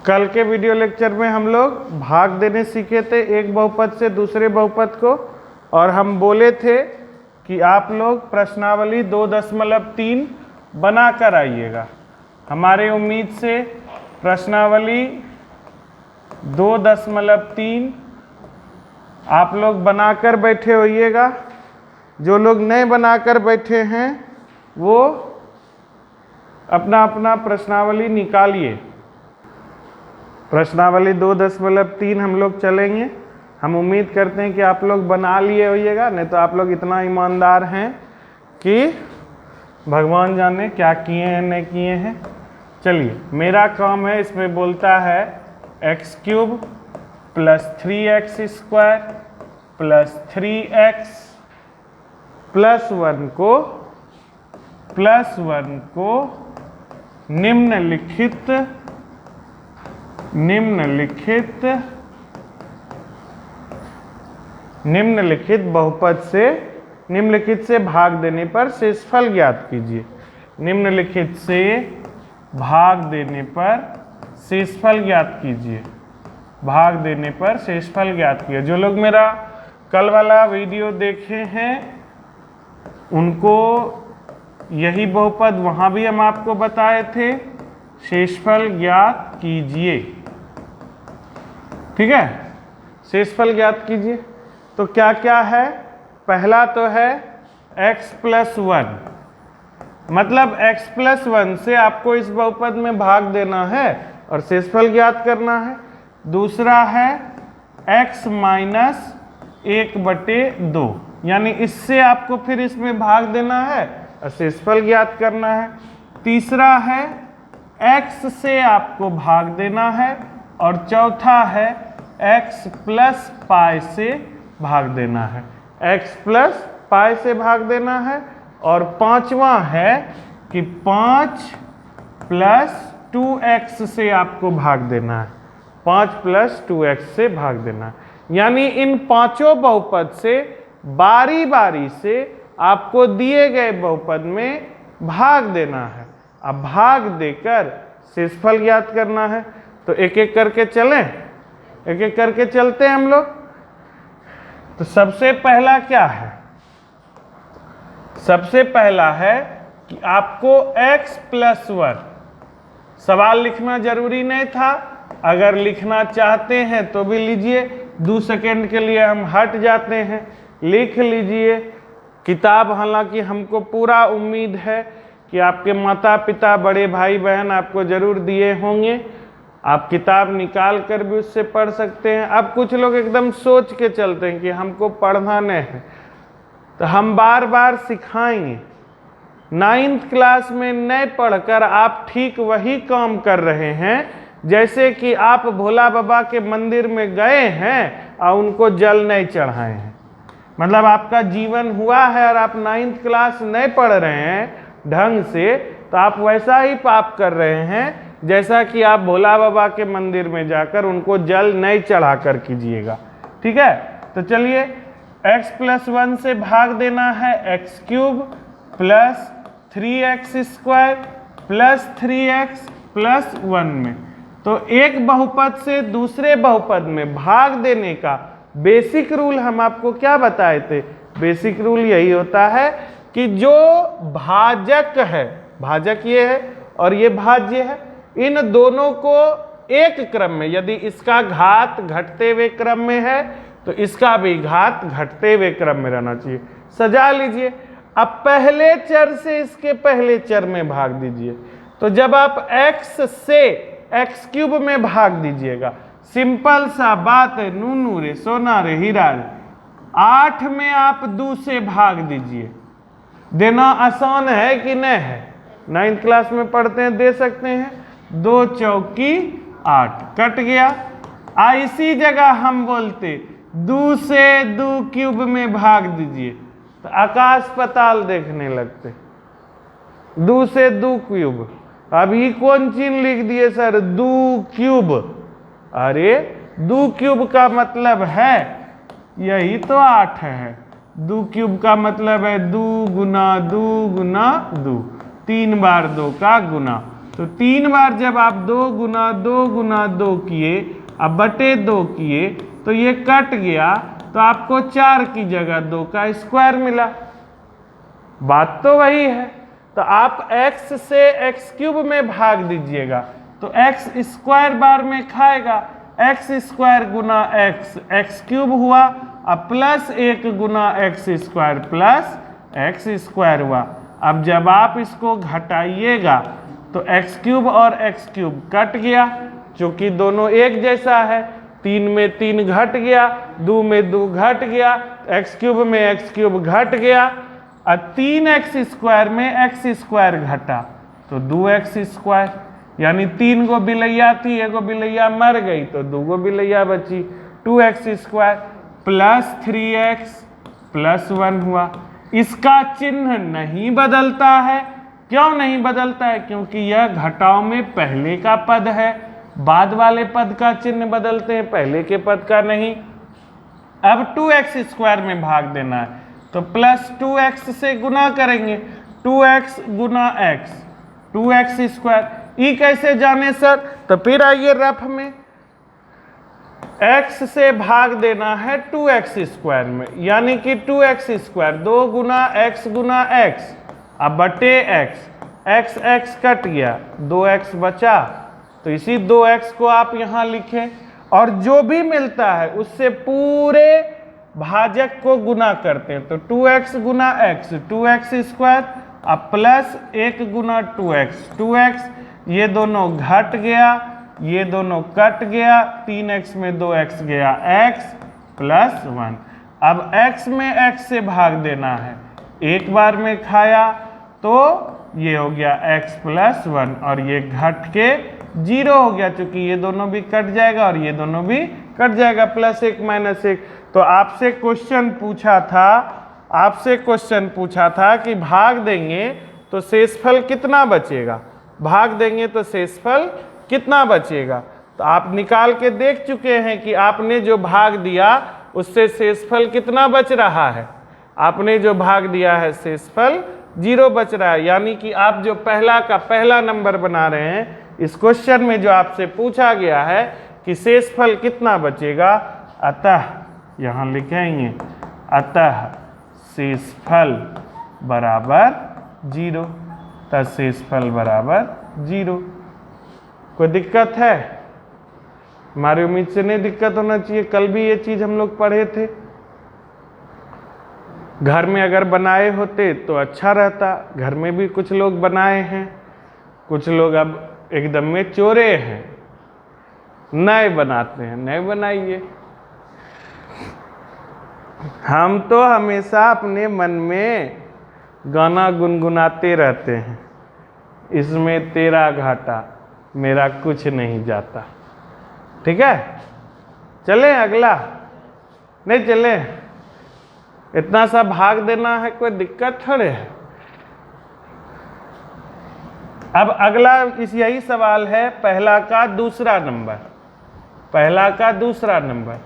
कल के video lecture में हम लोग भाग देने सीखे थे एक बहुपद से दूसरे बहुपद को, और हम बोले थे कि आप लोग प्रश्नावली 2.3 बना कर आइएगा। हमारे उम्मीद से प्रश्नावली 2.3 आप लोग बनाकर बैठे होइएगा। जो लोग नए बनाकर बैठे हैं वो अपना अपना प्रश्नावली निकालिए। प्रश्नावली 2.3 हम लोग चलेंगे। हम उम्मीद करते हैं कि आप लोग बना लिए होइएगा, नहीं तो आप लोग इतना ईमानदार हैं कि भगवान जाने क्या किए हैं नहीं किए हैं। चलिए, मेरा काम है, इसमें बोलता है x³ + 3x² + 3x +1 को निम्नलिखित बहुपद से निम्नलिखित से भाग देने पर शेषफल ज्ञात कीजिए। निम्नलिखित से भाग देने पर शेषफल ज्ञात कीजिए। भाग देने पर शेषफल ज्ञात कीजिए। जो लोग मेरा कल वाला वीडियो देखे हैं उनको यही बहुपद वहां भी हम आपको बताए थे, शेषफल ज्ञात कीजिए। ठीक है, शेषफल ज्ञात कीजिए। तो क्या क्या है? पहला तो है x + 1, मतलब x + 1 से आपको इस बहुपद में भाग देना है और शेषफल ज्ञात करना है। दूसरा है x - 1/2, यानी इससे आपको फिर इसमें भाग देना है और शेषफल ज्ञात करना है। तीसरा है x से आपको भाग देना है, और चौथा है x + π से भाग देना है। x + π से भाग देना है। और पांचवा है कि 5 + 2x से आपको भाग देना है। 5 + 2x से भाग देना है। यानी इन पांचों बहुपद से बारी बारी से आपको दिए गए बहुपद में भाग देना है। अब भाग देकर शेषफल ज्ञात करना है। तो एक एक करके चलें, एक एक करके चलते हैं हम लोग। तो सबसे पहला क्या है? सबसे पहला है कि आपको x + 1, सवाल लिखना जरूरी नहीं था, अगर लिखना चाहते हैं तो भी लीजिए। 2 सेकंड के लिए हम हट जाते हैं, लिख लीजिए। किताब, हालांकि हमको पूरा उम्मीद है कि आपके माता पिता बड़े भाई बहन आपको जरूर दिए होंगे। आप किताब निकाल कर भी उससे पढ़ सकते हैं। अब कुछ लोग एकदम सोच के चलते हैं कि हमको पढ़ना नहीं है, तो हम बार बार सिखाएंगे। 9th क्लास में नहीं पढ़कर आप ठीक वही काम कर रहे हैं जैसे कि आप भोला बाबा के मंदिर में गए हैं और उनको जल नहीं चढ़ाए हैं। मतलब आपका जीवन हुआ है और आप 9th क्लास नहीं पढ़ रहे हैं ढंग से, तो आप वैसा ही पाप कर रहे हैं जैसा कि आप भोला बाबा के मंदिर में जाकर उनको जल नहीं चढ़ा कर कीजिएगा। ठीक है, तो चलिए, x + 1 से भाग देना है x³ + 3x² + 3x + 1 में। तो एक बहुपद से दूसरे बहुपद में भाग देने का बेसिक रूल हम आपको क्या बताए थे? बेसिक रूल यही होता है कि जो भाजक है, भाजक ये है और ये भाज्य है, इन दोनों को एक क्रम में, यदि इसका घात घटते हुए क्रम में है तो इसका भी घात घटते हुए क्रम में रहना चाहिए। सजा लीजिए। अब पहले चर से इसके पहले चर में भाग दीजिए। तो जब आप x से x³ में भाग दीजिएगा, सिंपल सा बात है, नूनू रे सोना रे हीरा रे, 8 में आप 2 से भाग दीजिए। देना आसान है कि नहीं है? 9th क्लास में पढ़ते हैं, दे सकते हैं। 2 चौकी 8, कट गया। इसी जगह हम बोलते 2 से 2³ में भाग दीजिए, तो आकाश पाताल देखने लगते। 2 से 2³ अभी कौन चिन्ह लिख दिए सर? 2³ अरे 2³ का मतलब है यही तो 8 है। 2³ का मतलब है 2 × 2 × 2, 3 बार 2 का गुना। तो 3 बार जब आप 2 गुना 2 गुना 2 किए, अब बटे 2 किए, तो ये कट गया, तो आपको 4 की जगह 2 का स्क्वायर मिला। बात तो वही है। तो आप x से x क्यूब में भाग दीजिएगा, तो x स्क्वायर बार में खाएगा, x स्क्वायर गुना x क्यूब हुआ, अब प्लस 1 गुना x square plus x square हुआ। अब जब आप इसको घटाइएगा तो x क्यूब और x क्यूब कट गया, क्योंकि दोनों एक जैसा है। 3 में 3 घट गया, 2 में 2 घट गया, x क्यूब में x क्यूब घट गया, और 3x स्क्वायर में x स्क्वायर घटा, तो 2x स्क्वायर, यानी 3 गो बिलैया थी, एगो बिलैया मर गई तो 2 गो बिलैया बची, 2x square plus 3x plus 1 हुआ। इसका चिन्ह नहीं बदलता है। क्यों नहीं बदलता है? क्योंकि यह घटाव में पहले का पद है, बाद वाले पद का चिन्ह बदलते हैं, पहले के पद का नहीं। अब 2x स्क्वायर में भाग देना है, तो प्लस 2x से गुना करेंगे, 2x गुना x, 2x स्क्वायर। ई कैसे जाने सर? तो फिर आइए रफ में, x से भाग देना है 2x स्क्वायर में, यानी कि 2x स्क्वायर 2 गुना x, अब बटे x कट गया, 2x बचा, तो इसी 2x को आप यहाँ लिखें, और जो भी मिलता है उससे पूरे भाजक को गुना करते हैं। तो 2x गुना x, 2x स्क्वायर, अब प्लस 1 गुना 2x, ये दोनों घट गया, ये दोनों कट गया, 3x में 2x गया, x प्लस 1। अब x में x से भाग देना है, एक बार में खाया तो ये हो गया x प्लस 1, और ये घट के 0 हो गया, क्योंकि ये दोनों भी कट जाएगा और ये दोनों भी कट जाएगा, प्लस 1 माइनस 1। तो आपसे क्वेश्चन पूछा था कि भाग देंगे तो शेषफल कितना बचेगा, भाग देंगे तो शेषफल कितना बचेगा। तो आप निकाल के देख चुके हैं कि आपने जो भाग दिया उससे शेषफल कितना बच रहा है। आपने जो भाग दिया है शेषफल 0 बच रहा है, यानी कि आप जो पहला का पहला नंबर बना रहे हैं, इस क्वेश्चन में जो आपसे पूछा गया है कि शेषफल कितना बचेगा, अतः यहाँ लिखेंगे अतः शेषफल बराबर 0, तब शेषफल बराबर 0। कोई दिक्कत है? हमारी उम्मीद से नहीं दिक्कत होना चाहिए। कल भी ये चीज हम लोग पढ़े थे, घर में अगर बनाए होते तो अच्छा रहता। घर में भी कुछ लोग बनाए हैं, कुछ लोग अब एकदम में चोरे हैं, नए बनाते हैं। नए बनाइए। हम तो हमेशा अपने मन में गाना गुनगुनाते रहते हैं, इसमें तेरा घाटा मेरा कुछ नहीं जाता। ठीक है, चले अगला? नहीं चले? इतना सा भाग देना है, कोई दिक्कत थोड़े है। अब अगला यही सवाल है, पहला का दूसरा नंबर।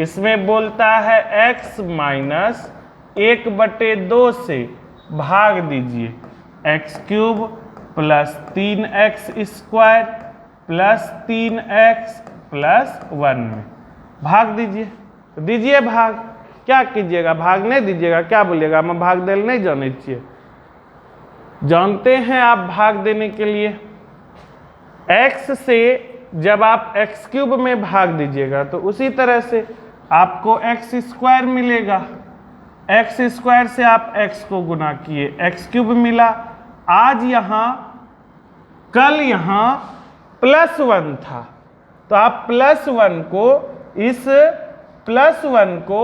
इसमें बोलता है x माइनस 1/2 से भाग दीजिए x cube plus 3x square plus 3x plus 1 में भाग दीजिए। तो दीजिए भाग। क्या कीजिएगा? भाग नहीं दीजिएगा, क्या बोलिएगा? मैं भाग देल नहीं जाने चाहिए। जानते हैं आप भाग देने के लिए x से जब आप x क्यूब में भाग दीजिएगा तो उसी तरह से आपको x स्क्वायर मिलेगा। x स्क्वायर से आप x को गुना किए, x क्यूब मिला। आज यहाँ, कल यहाँ प्लस 1 था, तो आप प्लस 1 को, इस प्लस 1 को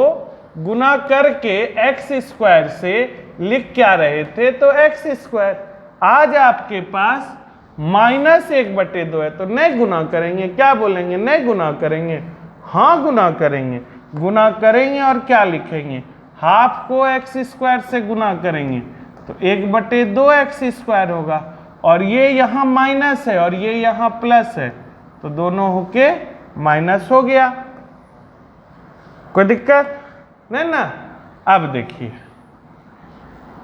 गुना करके x स्क्वायर से लिख क्या रहे थे? तो x स्क्वायर। आज आपके पास -1/2 है, तो नहीं गुना करेंगे? क्या बोलेंगे? नहीं गुना करेंगे? हाँ गुना करेंगे। गुना करेंगे और क्या लिखेंगे? हाफ को x स्क्वायर से गुना करेंगे तो 1/2x स्क्वायर होगा, और ये यहाँ माइनस है और ये यहाँ प्लस है, तो दोनों होके माइनस हो गया। कोई दिक्कत नहीं ना? अब देखिए,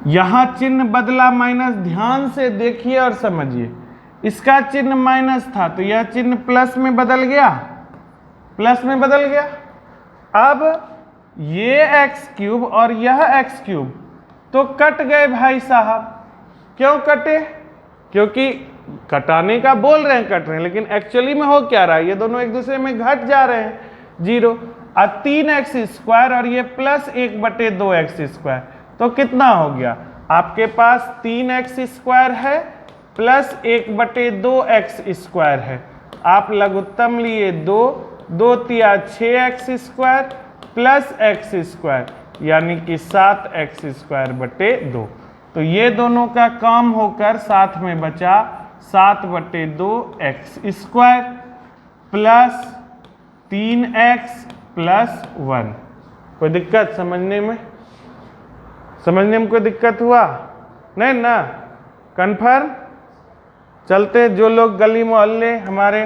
यहां चिन्ह बदला माइनस, ध्यान से देखिए और समझिए। इसका चिन्ह माइनस था तो यह चिन्ह प्लस में बदल गया, प्लस में बदल गया। अब ये एक्स क्यूब और यह एक्स क्यूब तो कट गए भाई साहब। क्यों कटे? क्योंकि कटाने का बोल रहे हैं कट रहे हैं, लेकिन एक्चुअली में हो क्या रहा है, ये दोनों एक दूसरे में घट जा रहे हैं, 0। और 3x² और ये प्लस 1/2x², तो कितना हो गया? आपके पास 3x² है प्लस 1/2x² है। आप लघुत्तम लिए 2, 2 तिया 6x² प्लस x², यानी कि 7x²/2। तो ये दोनों का काम होकर साथ में बचा 7/2x² प्लस 3x प्लस 1। कोई दिक्कत समझने में? समझने में कोई दिक्कत हुआ? नहीं ना? कन्फर्म? चलते, जो लोग गली मोहल्ले हमारे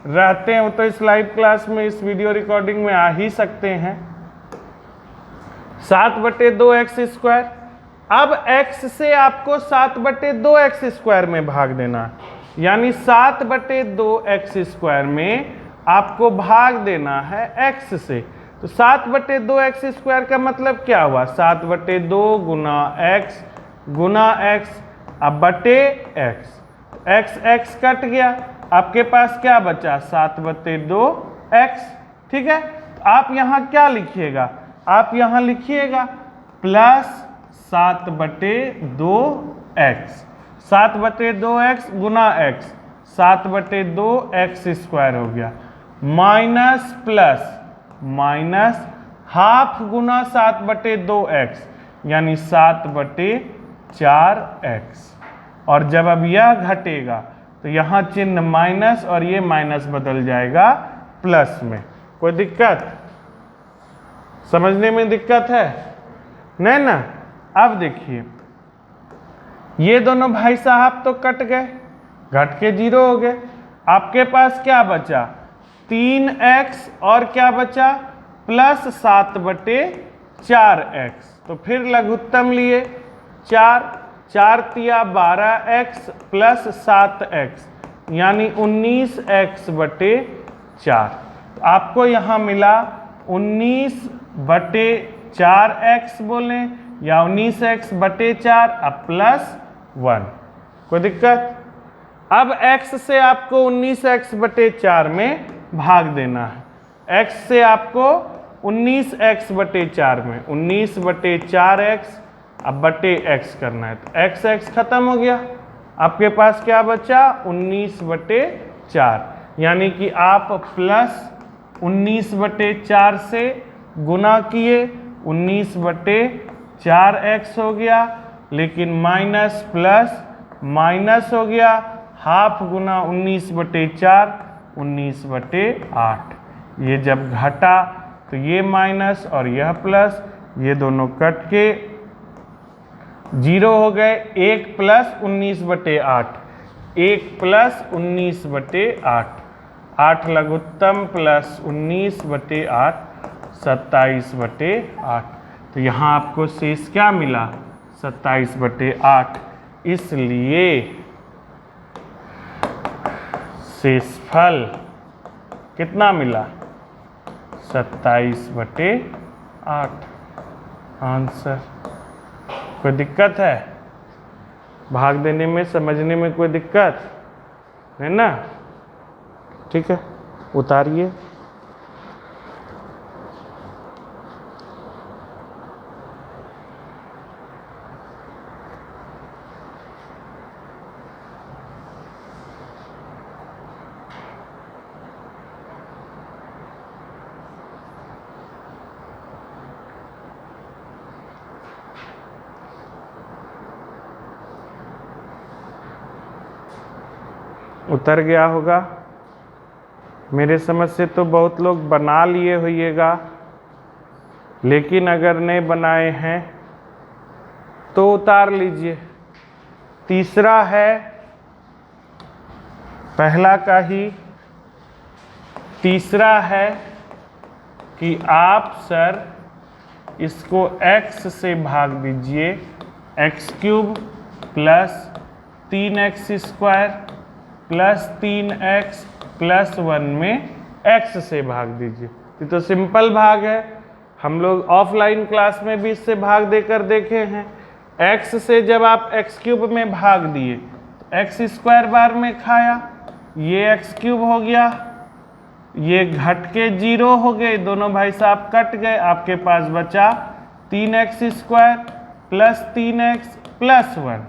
रहते हैं वो तो इस लाइव क्लास में, इस वीडियो रिकॉर्डिंग में आ ही सकते हैं। 7/2x²। अब x से आपको 7/2x² में भाग देना है, यानी 7/2x² में आपको भाग देना है x से। तो 7/2x² का मतलब क्या हुआ? 7/2 गुना x अब बटे x। x कट गया, आपके पास क्या बचा? 7/2x। ठीक है, तो आप यहाँ क्या लिखिएगा? आप यहाँ लिखिएगा प्लस 7/2x, 7/2x गुना x, 7/2x² हो गया, माइनस प्लस माइनस हाफ गुना 7/2x, यानी 7/4x। और जब अब यह घटेगा तो यहाँ चिन्ह माइनस और ये माइनस बदल जाएगा प्लस में। कोई दिक्कत? समझने में दिक्कत है? नहीं ना? अब देखिए, ये दोनों भाई साहब तो कट गए, घट के 0 हो गए। आपके पास क्या बचा? 3x और क्या बचा? Plus 7/4x। तो फिर लघुत्तम लिए 4, 4 तिया 12x प्लस 7x, यानी 19x/4। तो आपको यहाँ मिला 19/4x बोलें या 19x/4 अब प्लस 1। कोई दिक्कत? अब x से आपको 19x/4 में भाग देना है। x से आपको 19x/4 में 19/4x अब बटे x करना है, तो x खत्म हो गया। आपके पास क्या बचा? 19/4, यानी कि आप प्लस 19/4 से गुना किए, 19/4x हो गया, लेकिन माइनस प्लस माइनस हो गया, हाफ गुना 19/4, 19/8। ये जब घटा तो ये माइनस और यह प्लस, ये दोनों कट के 0 हो गए। 1 प्लस 19/8, 1 प्लस 19/8, 8 लघुत्तम प्लस 19/8, 27/8। तो यहाँ आपको शेष क्या मिला? 27/8। इसलिए शेषफल कितना मिला? 27/8 आंसर। कोई दिक्कत है? भाग देने में, समझने में कोई दिक्कत है ना? ठीक है, उतारिए। उतर गया होगा। मेरे समझ से तो बहुत लोग बना लिए होइएगा, लेकिन अगर नहीं बनाए हैं तो उतार लीजिए। तीसरा है, पहला का ही तीसरा है कि आप सर इसको x से भाग दीजिए x cube plus 3x square plus 3x plus 1 में x से भाग दीजिए। ये तो सिंपल भाग है, हम लोग ऑफलाइन क्लास में भी इससे भाग देकर देखे हैं। x से जब आप x क्यूब में भाग दिए तो x स्क्वायर बार में खाया, ये x क्यूब हो गया, ये घट के 0 हो गए, दोनों भाई साहब कट गए, आपके पास बचा 3x square plus 3x plus 1।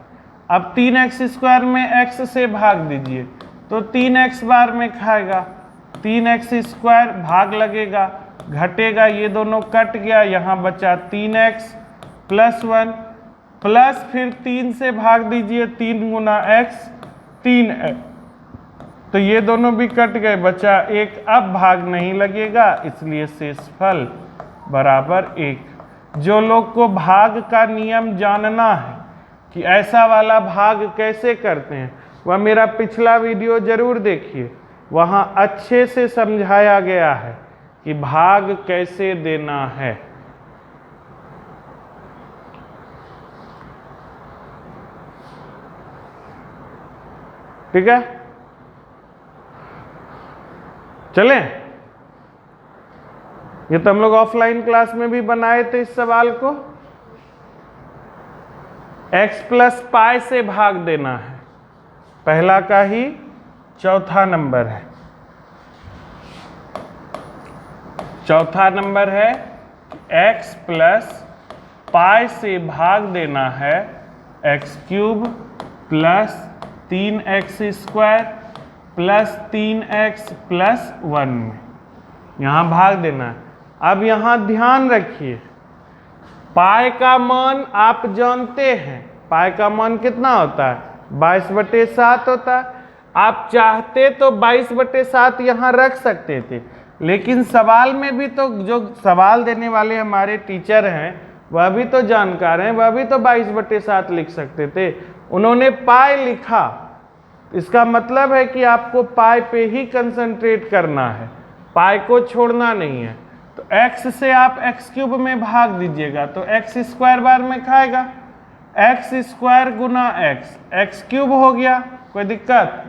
अब 3x स्क्वायर में x से भाग दीजिए तो 3x बार में खाएगा, 3x स्क्वायर भाग लगेगा, घटेगा, ये दोनों कट गया, यहाँ बचा 3x प्लस 1 प्लस फिर 3 से भाग दीजिए, 3 गुना x 3x, तो ये दोनों भी कट गए, बचा 1। अब भाग नहीं लगेगा, इसलिए शेषफल बराबर 1। जो लोग को भाग का नियम जानना है कि ऐसा वाला भाग कैसे करते हैं, वह मेरा पिछला वीडियो जरूर देखिए, वहाँ अच्छे से समझाया गया है कि भाग कैसे देना है। ठीक है, चलें। ये तो हम लोग ऑफलाइन क्लास में भी बनाए थे इस सवाल को। x प्लस पाई से भाग देना है, पहला का ही चौथा नंबर है। चौथा नंबर है x प्लस पाई से भाग देना है x cube plus 3x square plus 3x plus 1 में, यहाँ भाग देना है। अब यहाँ ध्यान रखिए, पाई का मान आप जानते हैं, पाई का मान कितना होता है, 22/7 होता है। आप चाहते तो 22/7 यहाँ रख सकते थे, लेकिन सवाल में भी तो जो सवाल देने वाले हमारे टीचर हैं वह भी तो जानकार हैं, वह भी तो 22/7 लिख सकते थे, उन्होंने पाई लिखा। इसका मतलब है कि आपको पाई पे ही कंसंट्रेट करना है, पाई को छोड़ना नहीं है। तो x से आप एक्स क्यूब में भाग दीजिएगा तो x स्क्वायर बार में खाएगा, एक्स स्क्वायर गुना एक्स क्यूब हो गया, कोई दिक्कत।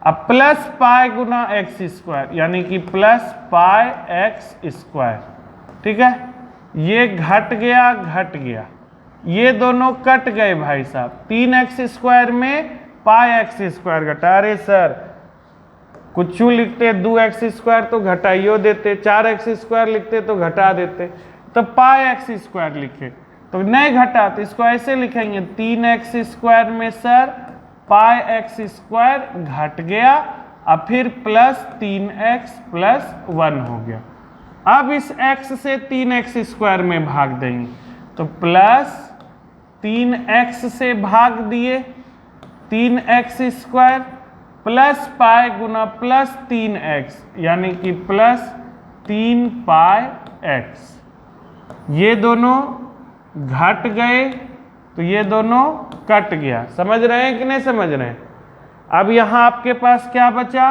अब प्लस पाई गुना एक्स स्क्वायर यानी कि प्लस पाई एक्स स्क्वायर, ठीक है। ये घट गया, ये दोनों कट गए भाई साहब, 3x स्क्वायर में पाई एक्स स्क्वायर घटा। अरे सर कुछ लिखते 2x स्क्वायर तो घटाइयो देते, 4x स्क्वायर लिखते तो घटा देते, तो पाई एक्स स्क्वायर लिखे तो नहीं घटा, तो इसको ऐसे लिखेंगे 3x स्क्वायर में सर पाई एक्स स्क्वायर घट गया, अब फिर प्लस 3x प्लस 1 हो गया। अब इस x से 3x स्क्वायर में भाग देंगे तो प्लस 3x से भाग दिए, 3x स्क्वायर प्लस पाई गुना प्लस 3x यानी कि प्लस 3 पाई x। ये दोनों घट गए तो ये दोनों कट गया, समझ रहे हैं कि नहीं समझ रहे हैं। अब यहाँ आपके पास क्या बचा,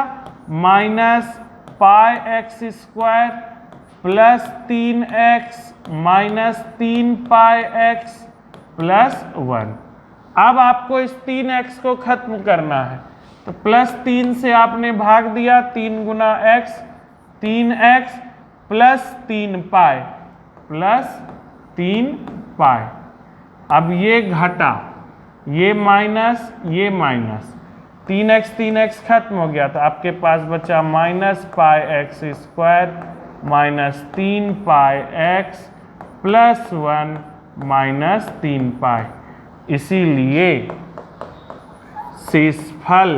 minus pi x square plus 3x minus 3 पाई x प्लस 1। अब आपको इस 3x को खत्म करना है तो प्लस 3 से आपने भाग दिया, 3 गुना x 3x plus 3 pi plus 3 पाई। अब ये घटा, ये माइनस 3x खत्म हो गया तो आपके पास बचा minus pi x square minus 3 पाई x प्लस 1 माइनस 3 पाई। इसीलिए शेषफल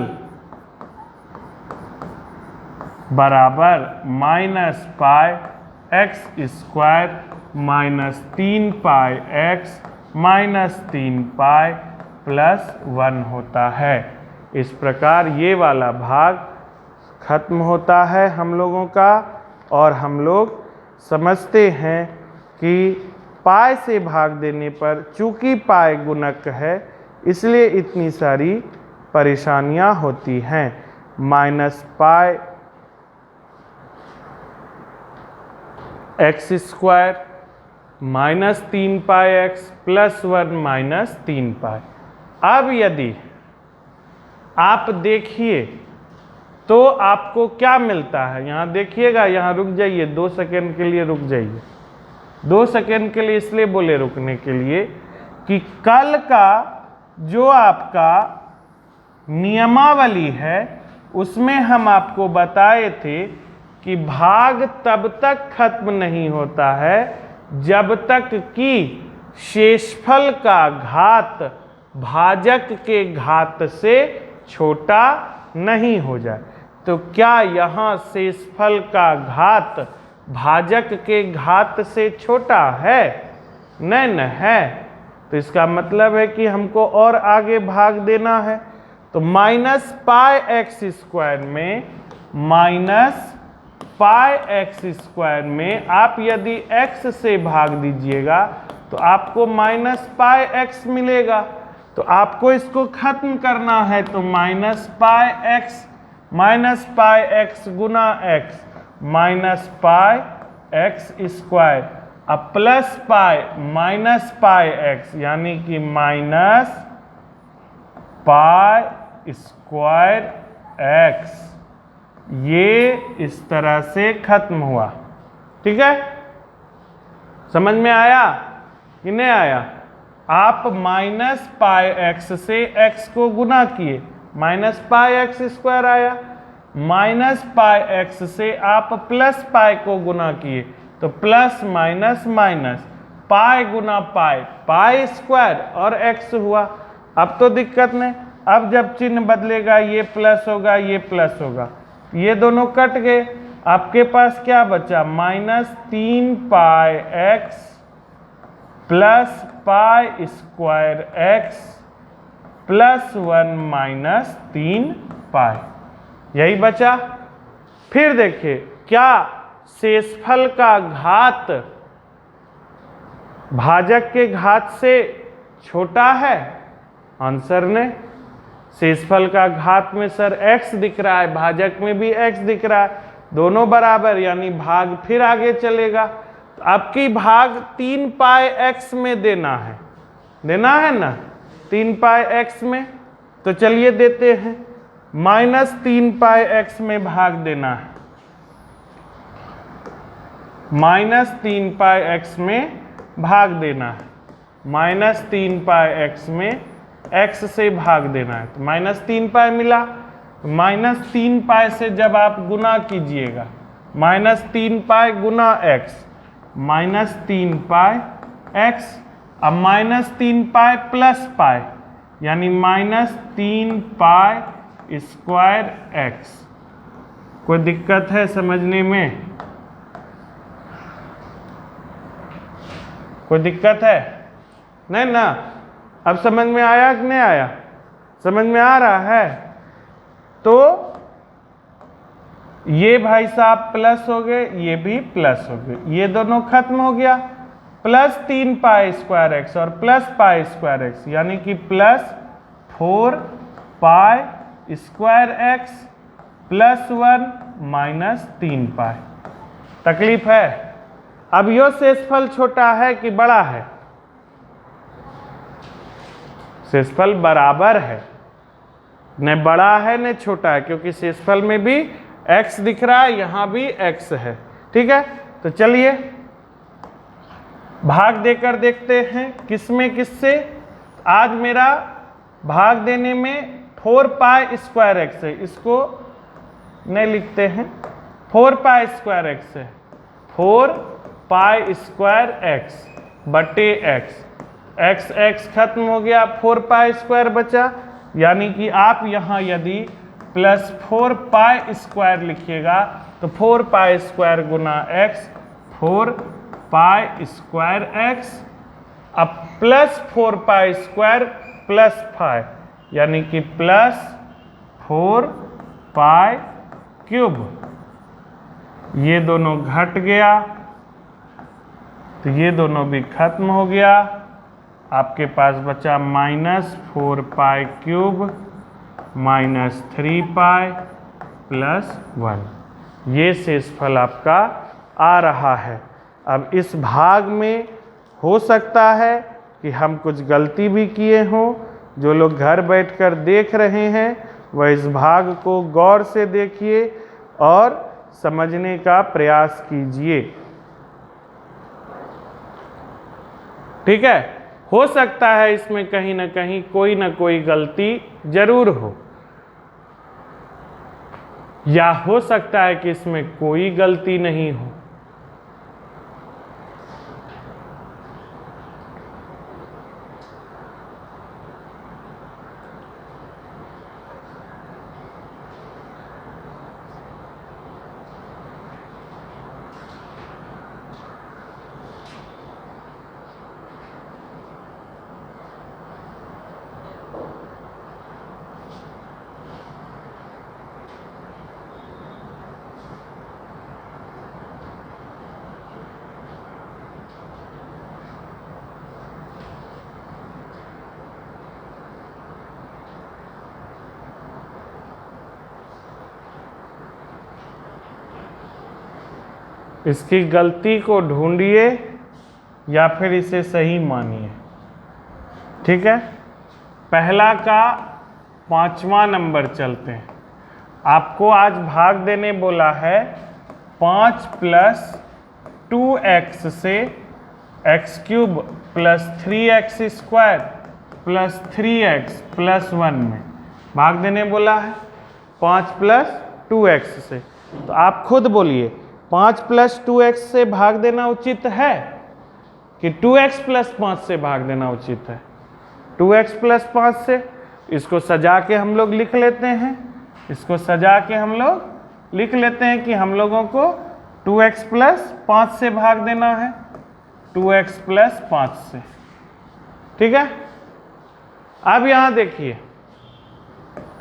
बराबर minus pi x square minus 3 पाई x माइनस 3 पाई प्लस 1 होता है। इस प्रकार ये वाला भाग खत्म होता है हम लोगों का, और हम लोग समझते हैं कि पाई से भाग देने पर चूंकि पाई गुणक है इसलिए इतनी सारी परेशानियां होती हैं। Minus pi x square minus 3 pi x plus 1 minus 3 पाई। अब यदि आप देखिए तो आपको क्या मिलता है, यहाँ देखिएगा, यहाँ रुक जाइए 2 सेकेंड के लिए, रुक जाइए 2 सेकेंड के लिए। इसलिए बोले रुकने के लिए कि कल का जो आपका नियमावली है उसमें हम आपको बताए थे कि भाग तब तक खत्म नहीं होता है जब तक कि शेषफल का घात भाजक के घात से छोटा नहीं हो जाए। तो क्या यहाँ शेषफल का घात भाजक के घात से छोटा है? नहीं न है। तो इसका मतलब है कि हमको और आगे भाग देना है। तो माइनस पाई एक्स स्क्वायर में, माइनस पाई एक्स स्क्वायर में आप यदि x से भाग दीजिएगा तो आपको माइनस पाई एक्स मिलेगा। तो आपको इसको खत्म करना है, तो माइनस पाई एक्स गुना x minus pi x square, अब plus pi minus pi x यानी कि माइनस पाई स्क्वायर एक्स। ये इस तरह से खत्म हुआ। ठीक है, समझ में आया कि नहीं आया? आप माइनस पाई एक्स से एक्स को गुना किए, माइनस पाई एक्स स्क्वायर आया। माइनस पाई एक्स से आप प्लस पाई को गुना किए तो प्लस माइनस माइनस, पाई गुना पाई, पाई स्क्वायर और एक्स हुआ। अब तो दिक्कत नहीं, अब जब चिन्ह बदलेगा ये प्लस होगा, ये प्लस होगा, ये दोनों कट गए। आपके पास क्या बचा? Minus 3 pi x plus pi square x plus 1 minus 3 pi, यही बचा। फिर देखिए क्या शेषफल का घात भाजक के घात से छोटा है? आंसर ने, शेषफल का घात में सर x दिख रहा है, भाजक में भी x दिख रहा है, दोनों बराबर, यानी भाग फिर आगे चलेगा। तो आपकी भाग 3 पाई x में देना है ना, 3 पाई x में। तो चलिए देते हैं, माइनस 3 पाई x में भाग देना है, माइनस 3 पाई x में भाग देना है, माइनस 3 पाई x में x से भाग देना है। तो माइनस 3 पाई मिला। माइनस 3 पाई से जब आप गुना कीजिएगा, माइनस 3 पाई गुना x, माइनस 3 पाई x, अब माइनस 3 पाई प्लस पाई यानी माइनस 3 पाई स्क्वायर x। कोई दिक्कत है समझने में? कोई दिक्कत है? नहीं ना? अब समझ में आया कि नहीं आया? समझ में आ रहा है? तो ये भाई साहब प्लस हो गए, ये भी प्लस हो गए, ये दोनों खत्म हो गया। प्लस 3 पाई स्क्वायर एक्स और प्लस पाई स्क्वायर एक्स यानी कि प्लस 4 पाई स्क्वायर एक्स प्लस 1 माइनस 3 पाई। तकलीफ है? अब यो शेषफल छोटा है कि बड़ा है? शेषफल बराबर है, न बड़ा है न छोटा है, क्योंकि शेषफल में भी x दिख रहा है, यहां भी x है। ठीक है, तो चलिए भाग देकर देखते हैं किस में किससे। आज मेरा भाग देने में 4 पाई स्क्वायर एक्स है, इसको नहीं लिखते हैं, 4 पाई स्क्वायर एक्स है, 4 पाई स्क्वायर एक्स बटे एक्स, एक्स एक्स खत्म हो गया, 4 पाई स्क्वायर बचा। यानी कि आप यहाँ यदि प्लस 4 पाई स्क्वायर लिखिएगा तो 4 पाई स्क्वायर गुना एक्स, 4 पाई स्क्वायर एक्स, अब प्लस 4 पाई स्क्वायर प्लस 5 यानी कि प्लस 4 पाई क्यूब। ये दोनों घट गया तो ये दोनों भी खत्म हो गया। आपके पास बचा माइनस 4 पाई क्यूब माइनस 3 पाई प्लस 1। ये शेषफल आपका आ रहा है। अब इस भाग में हो सकता है कि हम कुछ गलती भी किए हों। जो लोग घर बैठकर देख रहे हैं वह इस भाग को गौर से देखिए और समझने का प्रयास कीजिए। ठीक है, हो सकता है इसमें कहीं ना कहीं कोई ना कोई गलती जरूर हो, या हो सकता है कि इसमें कोई गलती नहीं हो। इसकी गलती को ढूंढिए या फिर इसे सही मानिए। ठीक है, पहला का 5वां नंबर चलते हैं। आपको आज भाग देने बोला है 5 + 2x से x³ + 3x² + 3x + 1 में भाग देने बोला है 5 + 2x से। तो आप खुद बोलिए 5 + 2x से भाग देना उचित है कि 2x + 5 से भाग देना उचित है? 2x + 5 से। इसको सजा के हम लोग लिख लेते हैं, इसको सजा के हम लोग लिख लेते हैं कि हम लोगों को 2x + 5 से भाग देना है, 2x + 5 से। ठीक है, अब यहां देखिए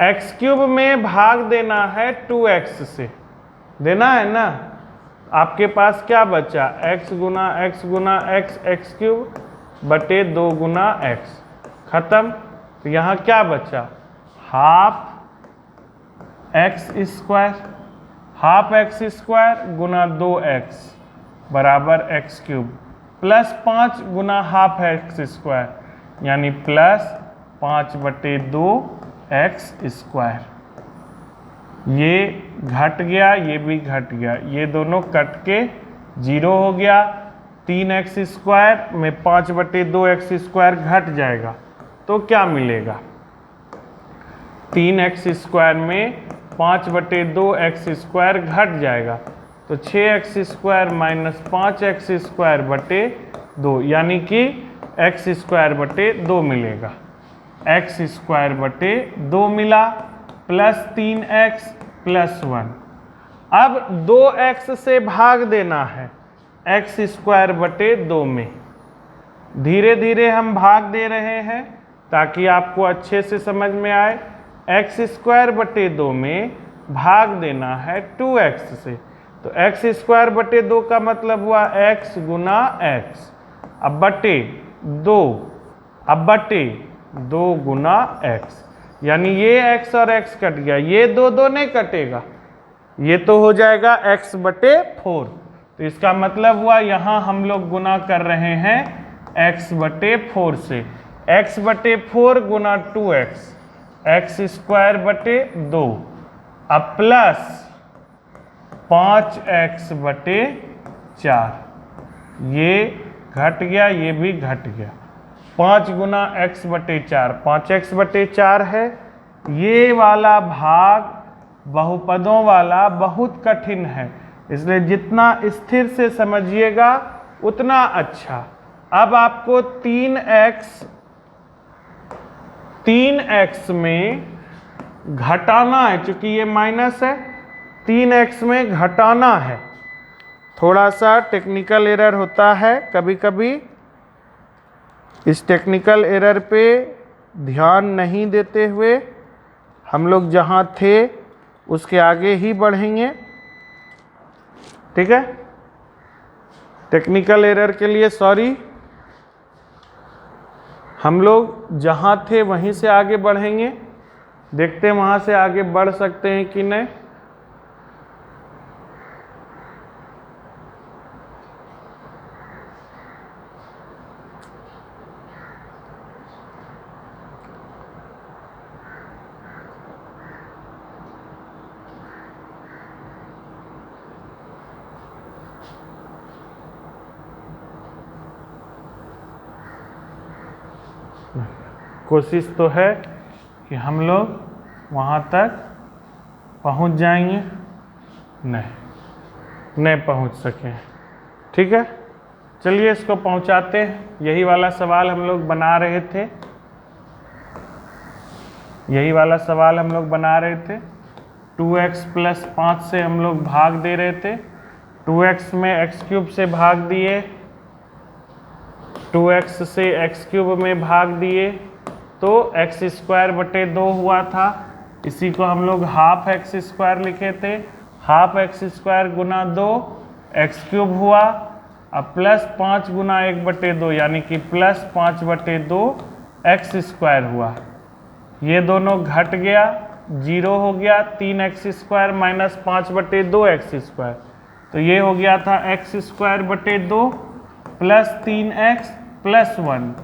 x³ में भाग देना है 2x से, देना है ना। आपके पास क्या बचा? x गुना x गुना x x³ बटे 2 गुना x, खत्म। तो यहाँ क्या बचा? ½ x² ½ x² गुना 2x बराबर x³ प्लस 5 गुना ½ x² यानी प्लस 5 बटे 2 x²। ये घट गया, ये भी घट गया, ये दोनों कट के 0 हो गया। 3x² में 5 बटे 2 x² घट जाएगा तो क्या मिलेगा? 3x² में 5 बटे 2 x² घट जाएगा तो 6x² माइनस 5x² बटे 2 यानी कि x² बटे 2 मिलेगा। x² बटे 2 मिला प्लस 3x + 1। अब 2x से भाग देना है x² बटे 2 में। धीरे धीरे हम भाग दे रहे हैं ताकि आपको अच्छे से समझ में आए। x² बटे 2 में भाग देना है 2x से, तो x² बटे 2 का मतलब हुआ x गुना x, अब बटे 2, अब बटे 2 गुना x, यानी ये x और x कट गया, ये 2 नहीं कटेगा, ये तो हो जाएगा x बटे 4। तो इसका मतलब हुआ यहाँ हम लोग गुना कर रहे हैं x बटे 4 से। x बटे 4 गुना 2x, x² बटे 2, अब प्लस 5x बटे 4, ये घट गया, ये भी घट गया। 5 गुना x बटे 4, 5x बटे 4 है। ये वाला भाग बहुपदों वाला बहुत कठिन है, इसलिए जितना स्थिर से समझिएगा उतना अच्छा। अब आपको 3x में घटाना है, चूंकि ये माइनस है, 3x में घटाना है। थोड़ा सा टेक्निकल एरर होता है कभी कभी, इस टेक्निकल एरर पे ध्यान नहीं देते हुए हम लोग जहाँ थे उसके आगे ही बढ़ेंगे। ठीक है, टेक्निकल एरर के लिए सॉरी। हम लोग जहाँ थे वहीं से आगे बढ़ेंगे, देखते हैं वहाँ से आगे बढ़ सकते हैं कि नहीं। कोशिश तो है कि हम लोग वहाँ तक पहुँच जाएंगे, नहीं पहुँच सके। ठीक है, चलिए इसको पहुँचाते हैं। यही वाला सवाल हम लोग बना रहे थे, यही वाला सवाल हम लोग बना रहे थे। 2x + 5 से हम लोग भाग दे रहे थे। 2x में x³ से भाग दिए, 2x से x³ में भाग दिए तो x²/2 हुआ था। इसी को हम लोग ½ x² लिखे थे। ½ x² गुना 2 x³ हुआ, अब +5 गुना 1/2 यानी कि +5/2 x² हुआ। ये दोनों घट गया, 0 हो गया। 3x² - 5/2 x², तो ये हो गया था x²/2 + 3x + 1।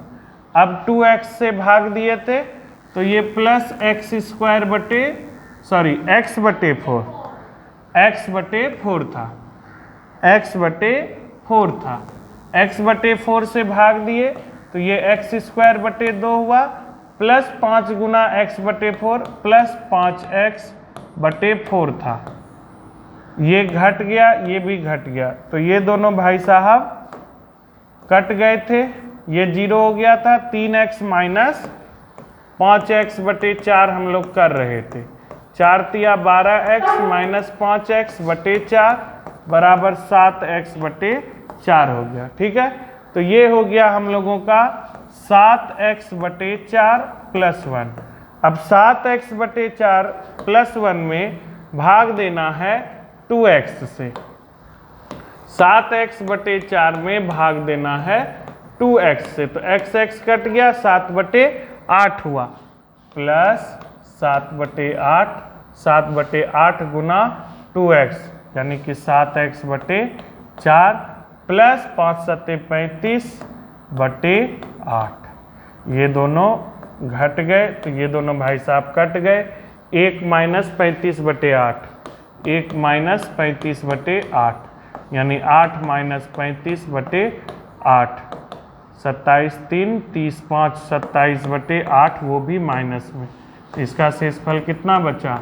अब 2x से भाग दिए थे तो ये x/4 था, x/4 था। x/4 से भाग दिए तो ये x²/2 हुआ, +5 गुना x/4 + 5x/4 था। ये घट गया, ये भी घट गया, तो ये दोनों भाई साहब कट गए थे। ये 0 हो गया था। 3x - 5x/4 हम लोग कर रहे थे। 4 तिया 12x - 5x/4 बराबर 7x/4 हो गया। ठीक है, तो ये हो गया हम लोगों का 7x/4 + 1। अब 7x/4 + 1 में भाग देना है 2x से। 7x/4 में भाग देना है 2x से, तो x कट गया, 7/8 हुआ, प्लस 7/8, 7/8 गुना 2x यानी कि 7x/4 प्लस 5 × 7 = 35/8। ये दोनों घट गए, तो ये दोनों भाई साहब कट गए। 1 - 35/8, 1 - 35/8 यानी 8 - 35/8, 27 3 30 5 27/8, वो भी माइनस में। इसका शेषफल कितना बचा?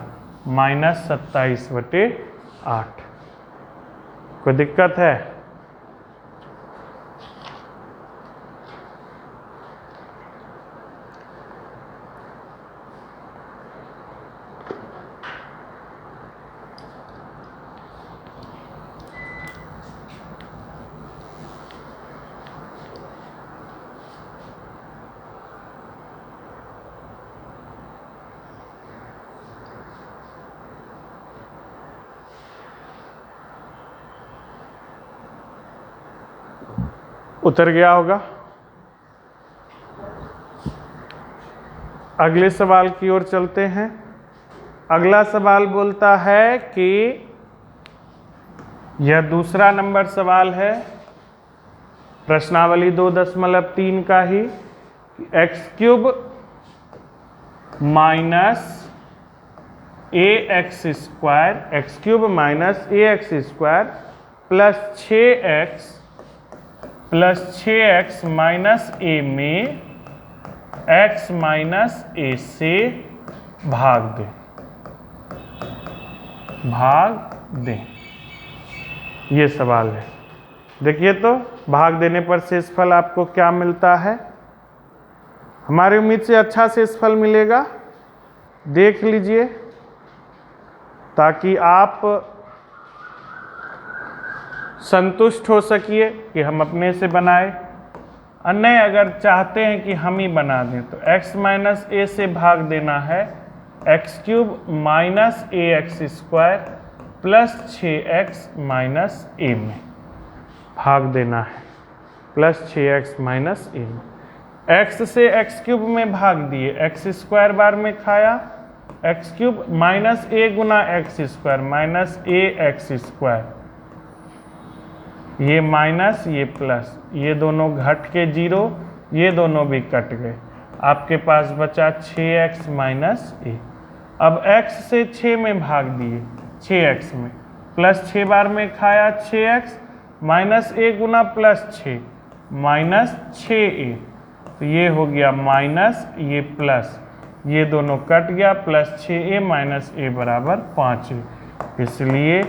-27/8। कोई दिक्कत है? उतर गया होगा। अगले सवाल की ओर चलते हैं। अगला सवाल बोलता है कि यह दूसरा नंबर सवाल है प्रश्नावली 2.3 का ही। x³ - ax² x³ - ax² plus 6x - a में x - a से भाग दें। ये सवाल है। देखिए तो भाग देने पर शेषफल आपको क्या मिलता है? हमारी उम्मीद से अच्छा शेषफल मिलेगा, देख लीजिए ताकि आप संतुष्ट हो सकिए कि हम अपने से बनाए। अन्य अगर चाहते हैं कि हम ही बना दें तो x - a से भाग देना है x³ - ax² plus 6x - a में भाग देना है, प्लस 6x - a में। x से x³ में भाग दिए, x² बार में खाया, x³ - a Guna x² -ax², ये माइनस ये प्लस, ये दोनों घट के 0, ये दोनों भी कट गए। आपके पास बचा 6x - a। अब x से 6 में भाग दिए, 6x में, प्लस 6 बार में खाया, 6x - a गुना +6 -6a। तो ये हो गया माइनस, ये प्लस, ये दोनों कट गया, प्लस 6a माइनस a बराबर 5a। इसलिए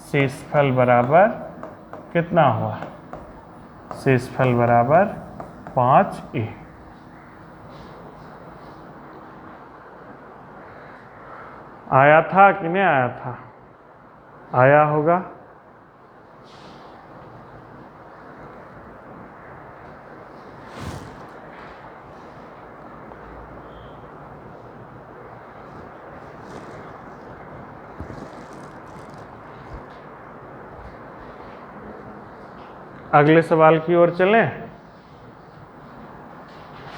शेषफल बराबर कितना हुआ? शेषफल बराबर 5a। आया था कि नहीं आया था? आया होगा। अगले सवाल की ओर चलें?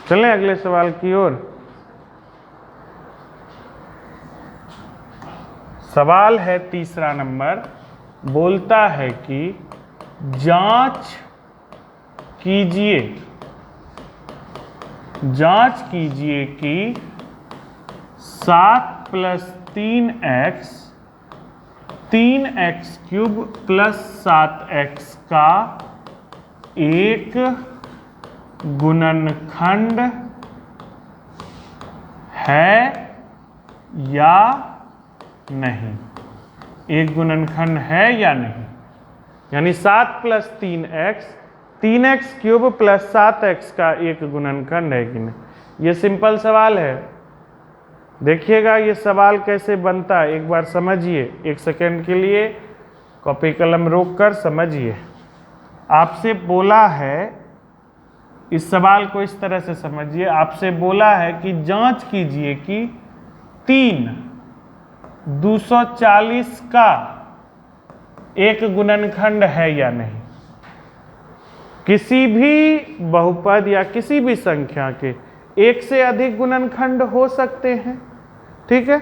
चलें अगले सवाल की ओर। सवाल है तीसरा नंबर, बोलता है कि जांच कीजिए कि 7 + 3x 3x cube plus 7x का एक गुणनखंड है या नहीं। एक गुणनखंड है या नहीं, यानी 7 + 3x 3x cube plus 7x का एक गुणनखंड है कि नहीं। ये सिंपल सवाल है। देखिएगा ये सवाल कैसे बनता है, एक बार समझिए। 1 सेकेंड के लिए कॉपी कलम रोक कर समझिए। आपसे बोला है, इस सवाल को इस तरह से समझिए। आपसे बोला है कि जांच कीजिए कि 3 240 का एक गुणनखंड है या नहीं। किसी भी बहुपद या किसी भी संख्या के एक से अधिक गुणनखंड हो सकते हैं, ठीक है।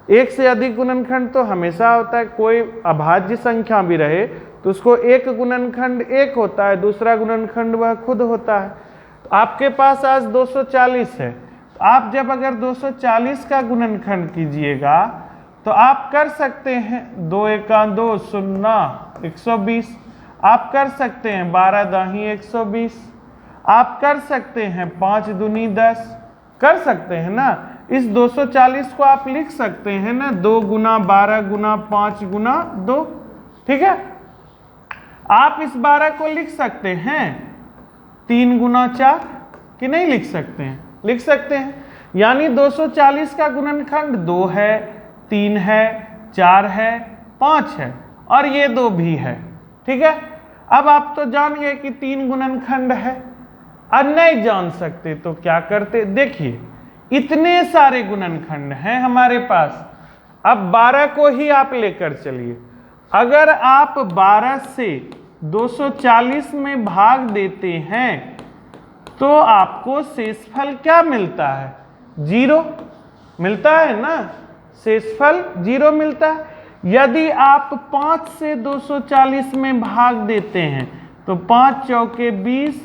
एक से अधिक गुणनखंड तो हमेशा होता है। कोई अभाज्य संख्या भी रहे तो उसको एक गुणनखंड एक होता है, दूसरा गुणनखंड वह खुद होता है। तो आपके पास आज 240 है, तो आप जब अगर 240 का गुणनखंड कीजिएगा तो आप कर सकते हैं 2 एका 2 0 120, आप कर सकते हैं 12 दाही 120, आप कर सकते हैं 5 दूनी 10, कर सकते हैं ना। इस 240 को आप लिख सकते हैं ना 2 गुना 12 गुना 5 गुना 2, ठीक है। आप इस 12 को लिख सकते हैं 3 गुना 4 कि नहीं लिख सकते हैं? लिख सकते हैं। यानी 240 का गुणनखंड 2 है, 3 है, 4 है, 5 है और ये 2 भी है, ठीक है। अब आप तो जान गए कि 3 गुणनखंड है। और नहीं जान सकते तो क्या करते? देखिए इतने सारे गुणनखंड हैं हमारे पास। अब 12 को ही आप लेकर चलिए। अगर आप 12 से 240 में भाग देते हैं तो आपको शेषफल क्या मिलता है? 0 मिलता है ना। शेषफल 0 मिलता है। यदि आप 5 से 240 में भाग देते हैं तो 5 चौके 20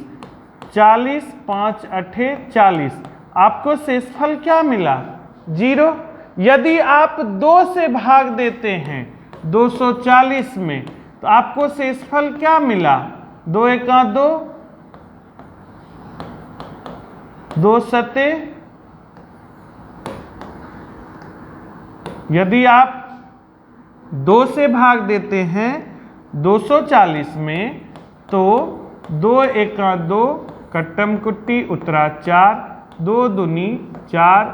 40 5 अठे 40, आपको शेषफल क्या मिला? 0। यदि आप 2 से भाग देते हैं 240 में तो आपको शेषफल क्या मिला? 2 एका 2 2 सते। यदि आप 2 से भाग देते हैं 240 में तो 2 एका 2 कट्टम कुट्टी उतरा 4, 2 दूनी 4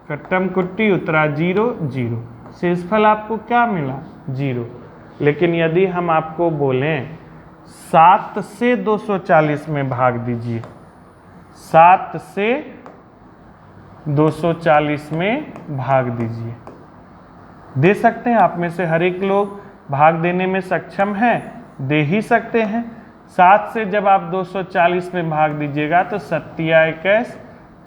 कट्टम कुट्टी उतरा 0 0। शेषफल आपको क्या मिला? 0। लेकिन यदि हम आपको बोलें 7 से 240 में भाग दीजिए, 7 से 240 में भाग दीजिए, दे सकते हैं। आप में से हर एक लोग भाग देने में सक्षम हैं, दे ही सकते हैं। 7 से जब आप 240 में भाग दीजिएगा तो 7 21,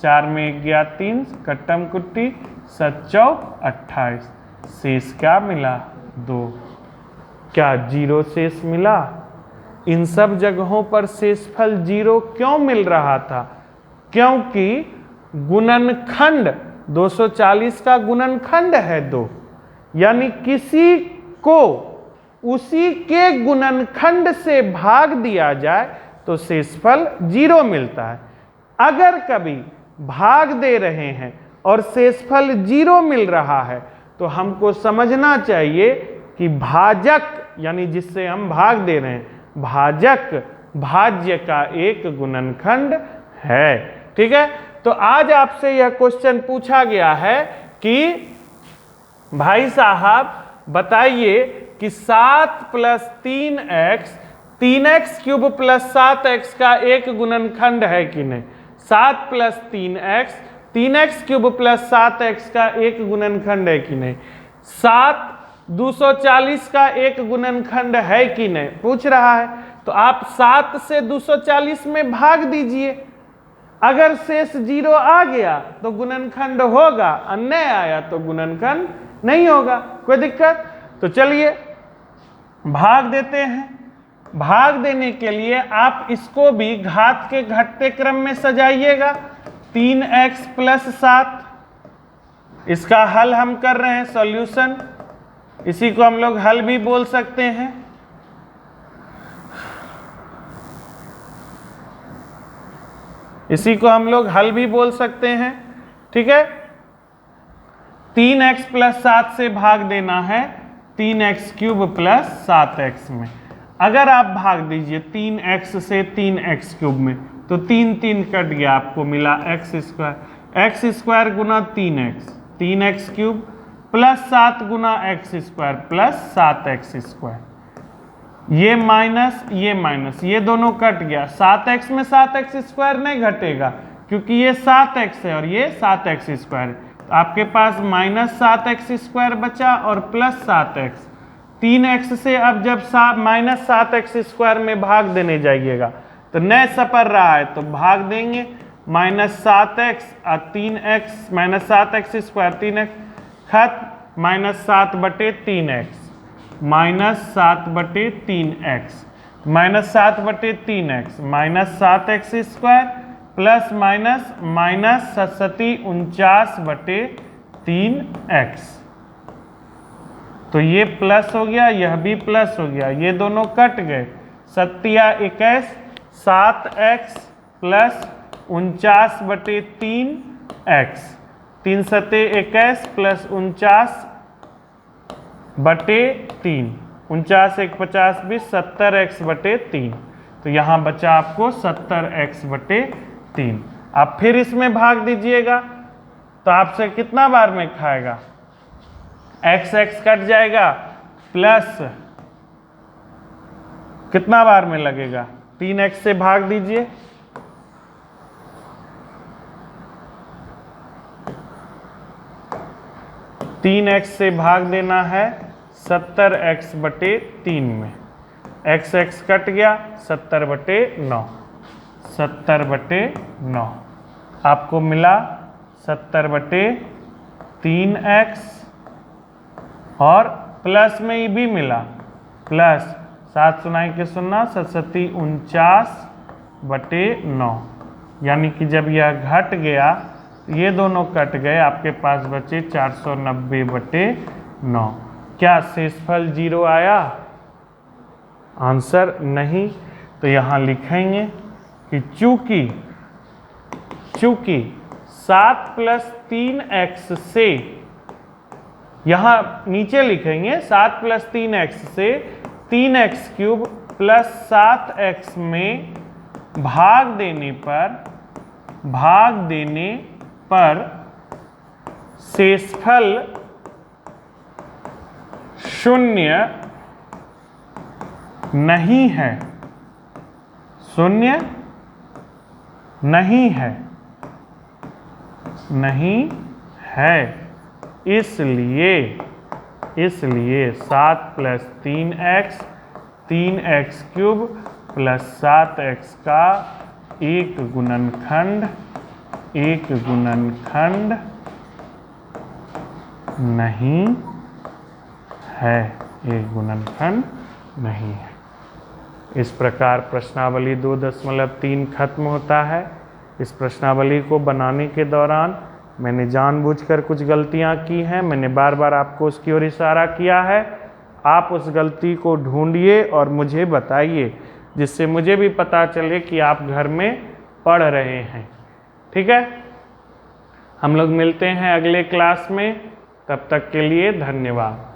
4 में 1 3, कट्टम कुट्टी 7 चौक 28, शेष क्या मिला? 2। क्या 0 शेष मिला? इन सब जगहों पर शेषफल 0 क्यों मिल रहा था? क्योंकि गुणनखंड 240 का गुणनखंड है 2, यानी किसी को उसी के गुणनखंड से भाग दिया जाए तो शेषफल 0 मिलता है। अगर कभी भाग दे रहे हैं और शेषफल 0 मिल रहा है तो हमको समझना चाहिए कि भाजक यानी जिससे हम भाग दे रहे हैं भाजक भाज्य का एक गुणनखंड है। ठीक है, तो आज आपसे यह क्वेश्चन पूछा गया है कि भाई साहब बताइए कि 7 + 3x 3x क्यूब + 7x का एक गुणनखंड है कि नहीं। 7 + 3x 3x क्यूब + 7x का एक गुणनखंड है कि नहीं। 7 240 का एक गुणनखंड है कि नहीं पूछ रहा है। तो आप 7 से 240 में भाग दीजिए, अगर शेष 0 आ गया तो गुणनखंड होगा, और नहीं आया तो गुणनखंड नहीं होगा। कोई दिक्कत? तो चलिए भाग देते हैं। भाग देने के लिए आप इसको भी घात के घटते क्रम में सजाइएगा। 3x + 7 इसका हल हम कर रहे हैं, सॉल्यूशन। इसी को हम लोग हल भी बोल सकते हैं। इसी को हम लोग हल भी बोल सकते हैं। ठीक है, 3x + 7 से भाग देना है 3x क्यूब + 7x में। अगर आप भाग दीजिए 3x से 3x क्यूब में तो 3 3 कट गया, आपको मिला x²। x² गुना 3x 3x क्यूब + 7 गुना x² + 7x²। ये माइनस ये दोनों कट गया। 7x में 7x² नहीं घटेगा क्योंकि ये 7x है और ये 7x² है। तो आपके पास -7x² बचा और +7x। 3x से अब जब -7x² में भाग देने जाइएगा तो नहीं सपर रहा है तो भाग देंगे। -7x और 3x -7x² 3x खत्म, -7/3x -7/3x -7/3x -7x² plus minus -49/3x। तो ये प्लस हो गया, यह भी प्लस हो गया, ये दोनों कट गए। 7×21 7x plus 49/3x 3×7=21 plus 49/3 49×1 50 20 70x/3। तो यहाँ बचा आपको 70x/3। आप फिर इसमें भाग दीजिएगा तो आपसे कितना बार में खाएगा, x कट जाएगा प्लस कितना बार में लगेगा, 3x से भाग दीजिए। तीन x से भाग देना है 70x/3 में। x कट गया 70/9 70/9 आपको मिला 70/3x और प्लस में ये भी मिला प्लस 7 सुनाई के 0 7 49/9 यानी कि जब यह घट गया ये दोनों कट गए, आपके पास बचे 490/9। क्या शेषफल 0 आया? आंसर नहीं। तो यहाँ लिखेंगे कि चूंकि 7 + 3x से, यहाँ नीचे लिखेंगे 7 + 3x से 3x³ + 7x में भाग देने पर शेषफल 0 नहीं है, 0 नहीं है, नहीं है। इसलिए 7 + 3x 3x³ + 7x का एक गुणनखंड नहीं है, एक गुणनखंड नहीं है। इस प्रकार प्रश्नावली 2.3 खत्म होता है। इस प्रश्नावली को बनाने के दौरान मैंने जानबूझकर कुछ गलतियां की हैं, मैंने बार बार आपको उसकी ओर इशारा किया है। आप उस गलती को ढूंढिए और मुझे बताइए, जिससे मुझे भी पता चले कि आप घर में पढ़ रहे हैं। ठीक है, हम लोग मिलते हैं अगले क्लास में, तब तक के लिए धन्यवाद।